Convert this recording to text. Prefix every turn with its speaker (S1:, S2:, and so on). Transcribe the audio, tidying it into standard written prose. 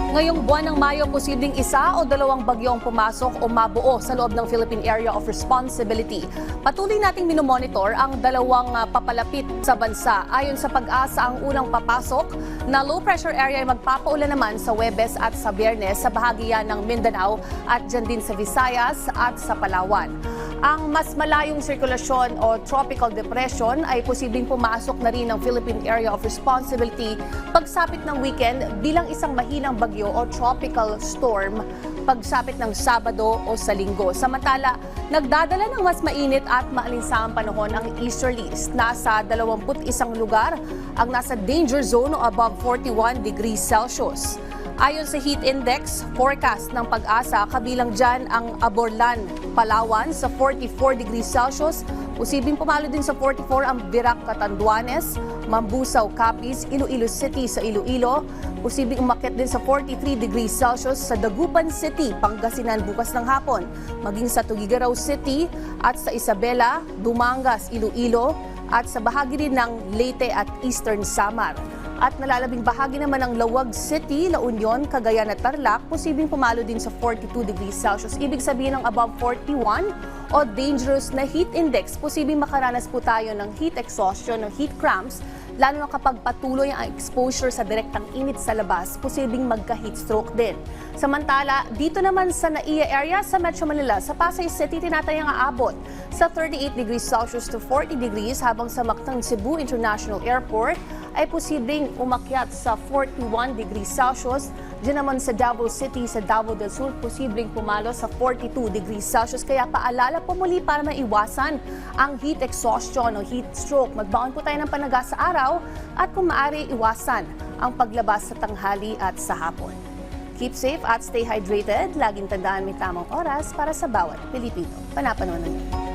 S1: Ngayong buwan ng Mayo, posibleng isa o dalawang bagyong pumasok o mabuo sa loob ng Philippine Area of Responsibility. Patuloy nating minomonitor ang dalawang papalapit sa bansa. Ayon sa Pag-asa, ang unang papasok na low pressure area ay magpapaulan naman sa Huwebes at sa Biyernes sa bahagi yan ng Mindanao at dyan din sa Visayas at sa Palawan. Ang mas malayong sirkulasyon o tropical depression ay posibleng pumasok na rin ng Philippine Area of Responsibility pagsapit ng weekend bilang isang mahinang bagyo o tropical storm pagsapit ng Sabado o sa Linggo. Samantala, nagdadala ng mas mainit at maalinsangang panahon ang easterlies. Nasa 21 lugar ang nasa danger zone o above 41 degrees Celsius. Ayon sa heat index forecast ng Pag-asa, kabilang dyan ang Aborlan, Palawan sa 44 degrees Celsius. Posibleng pumalo din sa 44 ang Virac, Catanduanes, Mambusaw, Capiz, Iloilo City sa Iloilo. Posibleng umakyat din sa 43 degrees Celsius sa Dagupan City, Pangasinan bukas ng hapon. Maging sa Tuguegarao City at sa Isabela, Dumangas, Iloilo at sa bahagi rin ng Leyte at Eastern Samar. At nalalabing bahagi naman ng Lawag City, La Union, Cagayan at Tarlac, posibleng pumalo din sa 42 degrees Celsius. Ibig sabihin ng above 41 o dangerous na heat index, posibleng makaranas po tayo ng heat exhaustion o heat cramps, lalo na kapag patuloy ang exposure sa direktang init sa labas, posibleng magka-heat stroke din. Samantala, dito naman sa NAIA area sa Metro Manila, sa Pasay City, tinatayang aabot sa 38 degrees Celsius to 40 degrees, habang sa Mactan Cebu International Airport ay posibleng umakyat sa 41 degrees Celsius. Diyan naman sa Davao City, sa Davao del Sur, posibleng pumalo sa 42 degrees Celsius. Kaya paalala po muli para maiwasan ang heat exhaustion o heat stroke. Magbaon po tayo ng panaga sa araw at kung maaari iwasan ang paglabas sa tanghali at sa hapon. Keep safe at stay hydrated. Laging tandaan may tamang oras para sa bawat Pilipino. Panapanood na